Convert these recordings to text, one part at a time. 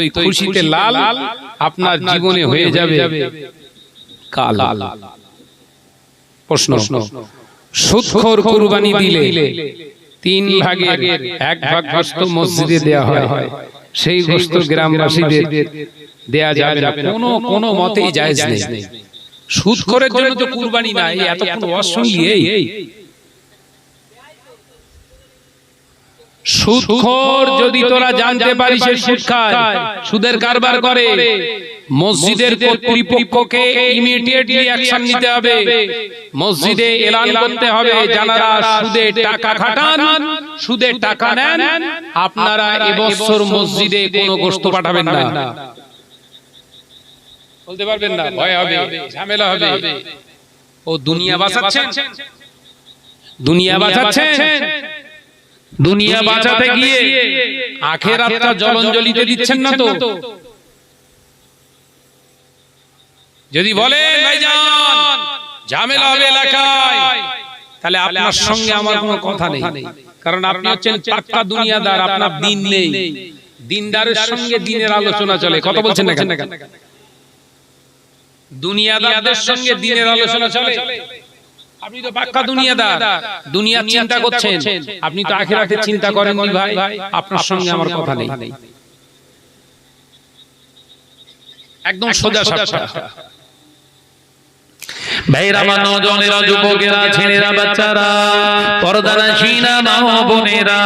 এই খুশিতে লাল আপনার জীবনে হয়ে যাবে কাল। প্রশ্ন, সুদখোর কুরবানি দিলে 3 ভাগের 1 ভাগ গোশত মসজিদে দেয়া হয়, সেই গোশত গ্রামবাসীদের দেয়া যাবে না, কোনো মতেই জায়েজ নেই। সুদখোরের জন্য তো কুরবানি না, এই এতক্ষণ ওয়াজ শুনলি এই সুদখোর যদি তোরা জানতে পারিস সে সুদ খায়, সুদের কারবার করে, মসজিদের কর্তৃপক্ষকে ইমিডিয়েটলি অ্যাকশন নিতে হবে। মসজিদে এলান করতে হবে, যারা সুদে টাকা খাটান, সুদে টাকা নেন, আপনারা এবছর মসজিদে কোনো গোশত পাঠাবেন না। বলতে পারবেন না, ভয় হবে, ঝামেলা হবে। ও দুনিয়া বাঁচাচ্ছেন, দুনিয়া বাঁচাচ্ছেন, দুনিয়া বাঁচাতে গিয়ে আখিরাতটা জলাঞ্জলিতে দিচ্ছেন না তো। যদি বলেন ভাইজান ঝামেলা হবে এলাকায়, তাহলে আপনার সঙ্গে আমার কোনো কথা নেই, কারণ আপনি হচ্ছেন পাক্কা দুনিয়াদার, আপনার দিন নেই। দিনদারের সঙ্গে দিনের আলোচনা চলে, কথা বলছেন না কেন? দুনিয়াদারদের সঙ্গে দিনের আলোচনা চলে। আপনি তো পাক্কা দুনিয়াদার, দুনিয়ার চিন্তা করছেন, আপনি তো আখিরাতের চিন্তা করেন নি ভাই, আপনার সঙ্গে আমার কথা নেই। একদম সোজা সাপটা। ভাইরা, আমার নওজওয়ানেরা, যুবকেরা, ছেলেরা, বাচ্চারা, পর্দানশীনা মা ও বোনেরা,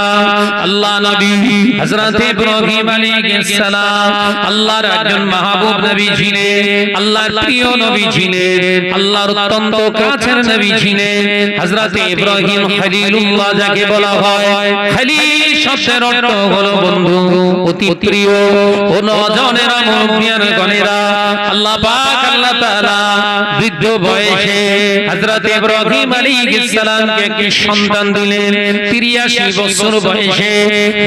আল্লাহ নবী হযরত ইব্রাহিম আলাইহিস সালাম আল্লাহর একজন মাহবুব নবী ছিলেন, আল্লাহর প্রিয় নবী ছিলেন, আল্লাহর অত্যন্ত কাছের নবী ছিলেন। হযরত ইব্রাহিম খলিলুল্লাহ যাকে বলা হয়, খলিল শব্দের অর্থ হলো বন্ধু, অতি প্রিয়। ও নওজওয়ানেরা, মুমিয়ানগণেরা, আল্লাহ পাক আল্লাহ তাআলা বৃদ্ধ বয়সে হযরত ইব্রাহিম আলাইহিস সালামকে একটি সন্তান দিলেন। 83 বছর বয়সে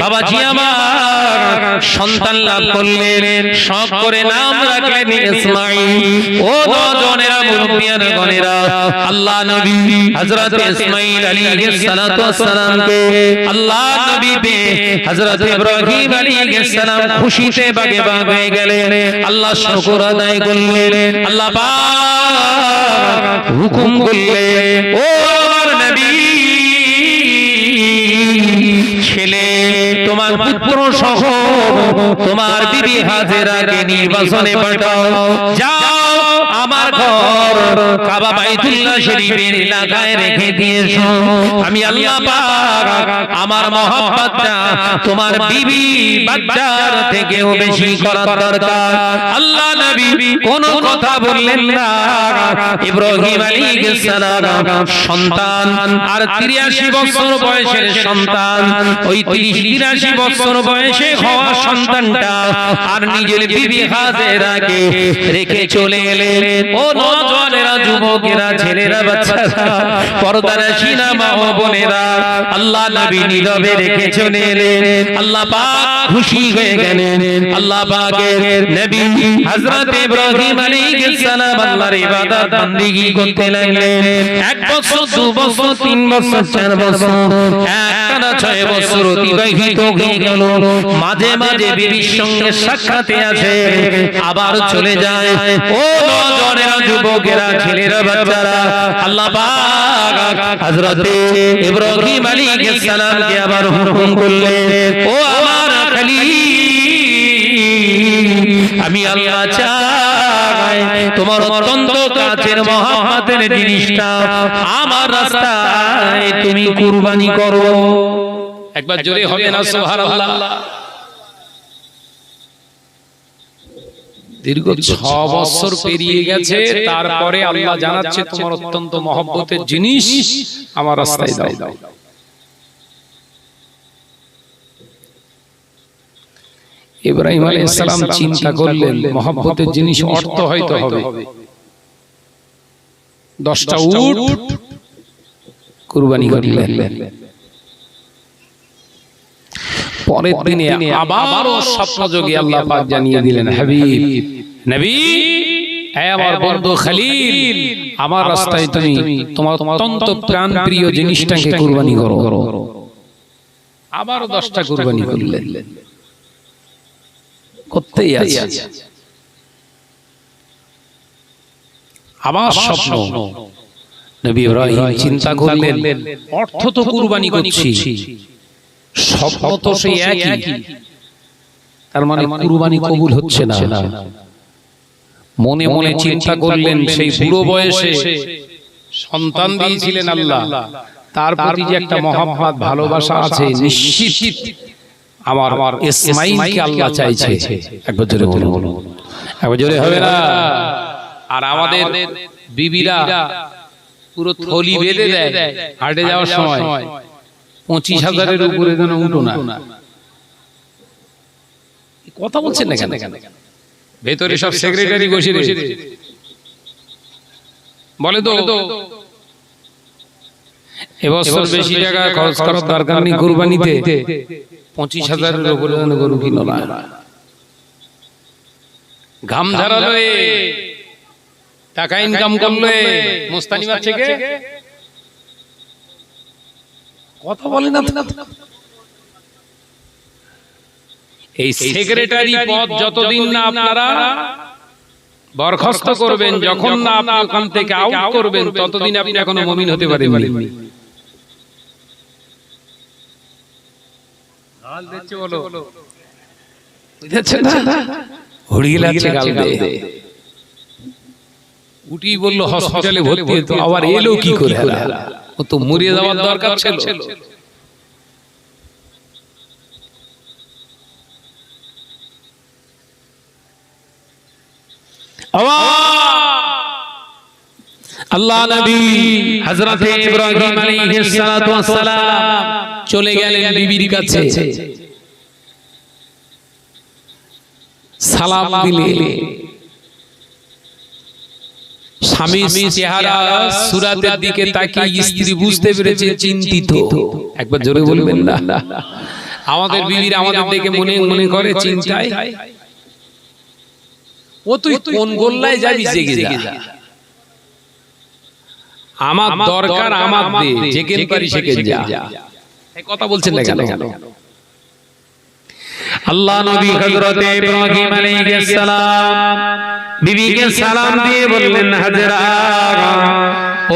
বাবাজি আমার সন্তান লাভ করলেন, শখ করে নাম রাখলেন ইসমাঈল। ও নওজওয়ানেরা, মুরব্বিয়ানগণেরা, আল্লাহ নবী হযরত ইসমাঈল আলাইহিস সালাতু ওয়াস সালামকে আল্লাহ নবী পেয়ে হযরত ইব্রাহিম আলাইহিস সালাম খুশিতে বাগে বাগ হয়ে গেলেন। আল্লাহ শুকর আদায় করলেন। আল্লাহ পাক হুকুম করলেন, ও আমার নবী, ছেলে তোমার পুত্র সহ তোমার বিবি হাজেরাকে নির্বাসনে পাঠাও, যাও আমার ঘর কাবা বাইতুল্লাহ শরীফের এলাকায় রেখে দিয়েছো। আমি আল্লাহ পাক আমার মহব্বতটা তোমার বিবি বাচ্চার থেকেও বেশি করার দরকার। আল্লাহ নবী কোনো কথা বললেন না। ইব্রাহিম আলাইহিস সালাম সন্তান, আর 83 বছর বয়সের সন্তান, ওই 83 বছর বয়সে হওয়া সন্তানটা আর নিজের বিবি হাজেরাকে রেখে চলে এলেন। ও নওজওয়ানেরা, যুবকেরা, ছেলেরা, বাচ্চারা, পর্দানশীনা মা ও বোনেরা, আল্লাহ নবী নীরবে রেখে চলে এলেন। আল্লাহ পাক খুশি হয়ে গেলেন। আল্লাহ পাকের নবী হযরত ইব্রাহিম আলাইহিস সালাম আল্লাহর ইবাদত বندگی করতে লাগলেন। 1 বছর, 2 বছর, 3 বছর, 4 বছর, একটানা 6 বছর অতিবাহিত হয়ে গেল। মাঝে মাঝে বিবির সঙ্গে সাক্ষাতে আসে, আবার চলে যায়। ও নওজওয়ানেরা, যুবকেরা, ছেলেরা, বাচ্চারা, আল্লাহ পাক হযরত ইব্রাহিম আলাইহিস সালামকে আবার হুকুম করলেন, ও আমার খলিল, আমি আল্লাহ চাই তোমার অত্যন্ত কাছের মহব্বতের জিনিসটা আমার রাস্তায় তুমি কুরবানি করো। একবার জোরে হবে না সুবহানাল্লাহ। দীর্ঘ 6 বছর পেরিয়ে গেছে, তারপরে আল্লাহ জানাচ্ছে তোমার অত্যন্ত মহব্বতের জিনিস আমার রাস্তায় দাও। ইব্রাহিম আলাইহিস সালাম চিন্তা করলেন, মহব্বতের জিনিস অর্থ হয়তো হবে 10টা উট কুরবানি করলেন। পরের দিনে আবারও স্বপ্নযোগে আল্লাহ পাক জানিয়ে দিলেন, হাবিব নবী, হে আমার বন্ধু খলিল, আমার রাস্তায় তুমি তোমার অত্যন্ত প্রাণপ্রিয় জিনিসটাকে কুরবানি করো। আবারও 10টা কুরবানি করলেন। করতেই আছে। আমার স্বপ্ন নবী ইব্রাহিম চিন্তা করলেন, অর্থ তো কুরবানি করছি, স্বপ্ন তো সেই একই, তার মানে কুরবানি কবুল হচ্ছে না। মনে মনে চিন্তা করলেন, সেই বুড়ো বয়সে সন্তান দিয়েছিলেন আল্লাহ, তার প্রতি যে একটা মহব্বত ভালোবাসা আছে, নিশ্চিত আমার ইসমাঈলকে আল্লাহ চাইছে। একবার জোরে বলুন, একবার জোরে হবে না? আর আমাদের বিবিরা পুরো থলি বেঁধে দেয় হাটে যাওয়ার সময়, 25,000-এর উপরে যেন উঠো না। কথা বলছেন না কেন? ভেতরে সব সেক্রেটারি বসে রয়েছে, বলে তো এবছর বেশি টাকা খরচ করার দরকার নেই কুরবানিতে, 25,000-এর উপরে যেন গরু কিনো না। ঘাম ঝরালো, টাকা ইনকাম করলে মুস্তানিমার থেকে কথা বলে না। এই সেক্রেটারি পদ যতদিন না আপনারা বরখাস্ত করবেন, যখন না আপনি ওখান থেকে আউট করবেন, ততদিন আপনি এখনো মুমিন হতে পারেননি। গাল দিচ্ছে বলো, বুঝছেন না? হুড়িয়ে লাগছে গাল দিয়ে। উঠি বললো হসপিটালে ভর্তি, তো আবার এলো কি করে? ও তো মরিয়ে যাওয়ার দরকার ছিল। আল্লাহ নবী হযরত ইব্রাহিম আলাইহিস সালাতু ওয়াস সালাম চলে গেলেন বিবির কাছে, সালাম দিলেন। স্বামী চেহারা সুরাতের দিকে তাকিয়ে স্ত্রী বুঝতে পেরেছে চিন্তিত। একবার জোরে বলবেন না? আমাদের বিবিরা আমাদের দেখে মনে মনে করে চিন্তায়, ও তুই কোন গোল্লায় যাবি, জেগে যা, আমার দরকার আমার দে, যেকেন পারি সেকেন যা। এই কথা বলছেন না কেন? আল্লাহ নবী হযরত ইব্রাহিম আলাইহিস সালাম বিবিকে সালাম দিয়ে বললেন, হাজেরা,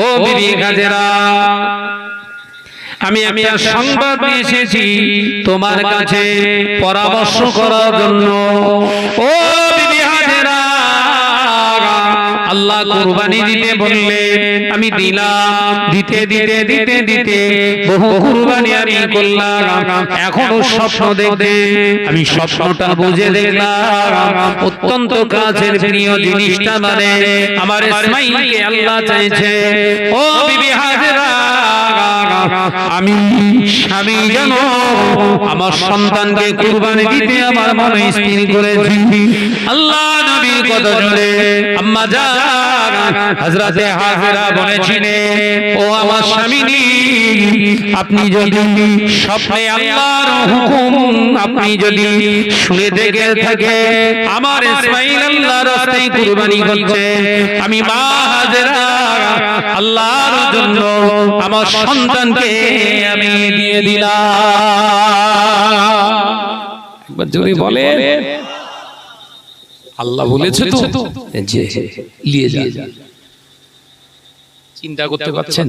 ও বিবি হাজেরা, আমি একটা সংবাদ নিয়ে এসেছি তোমার কাছে পরামর্শ করার জন্য। ও বিবি হাজেরা, আল্লাহ কুরবানি দিতে বললেন, আমি দিলাম, দিতে দিতে দিতে দিতে বহু কুরবানি আমি করলাম। এখনো স্বপ্ন দেখতে, আমি স্বপ্নটা বুঝে দেখলাম অত্যন্ত কাছের প্রিয় জিনিসটা, মানে আমার ইসমাঈলকে আল্লাহ চাইছে। ও বিবি হাজেরা, আমি স্বামী যেন আমার সন্তানকে কুরবানি দিতে আমার মনে স্থির করেছি। আল্লাহ নবীর কথা শুনে আম্মা জান হযরতে হাজেরা বলেছিলেন, ও আমার স্বামী, আপনি যদি স্বপ্নে আল্লাহর হুকুম আপনি যদি শুনে দেখে থাকে আমার ইসমাঈল আল্লাহর রাস্তায় কুরবানি করছে, আমি মা হাজেরা আল্লাহর জন্য আমার সন্তানকে আমি দিয়ে দিলাম। একবার জোরে বলে, আল্লাহ বলেছে তো যে নিয়ে যা। চিন্তা করতে পারছেন?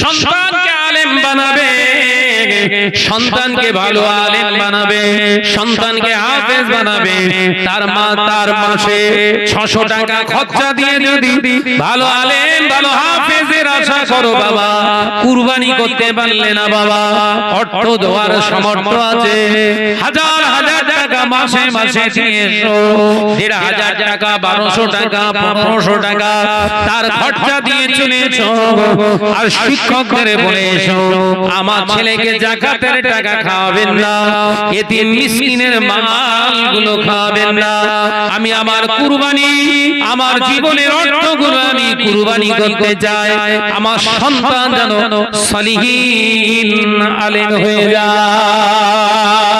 সন্তানকে আলেম বানাবে, সন্তানকে ভালো আলেম বানাবে, সন্তানকে হাফেজ বানাবে। তার মা তার মাসে 600 টাকা খরচা দিয়ে যদি ভালো আলেম ভালো হাফেজের আশা করো বাবা, কুরবানি করতে পারলে না বাবা, অর্থ দেওয়ার সামর্থ্য আছে, হাজার হাজার টাকা মাসে মাসে দিয়ে এসো, 1500 টাকা 1200 টাকা 1500 টাকা তার খরচা দিয়ে চলে এসো। আর শিক্ষকদের বলে এসো, আমার ছেলেকে যাকাতের টাকা খাওয়াবেন না, এতিম মিসকিনের মালগুলো খাওয়াবেন না। আমি আমার কুরবানি, আমার জীবনের অর্থগুলো আমি কুরবানি করতে চাই, আমার সন্তান যেন সলিহীন আলেম হয়ে যায়।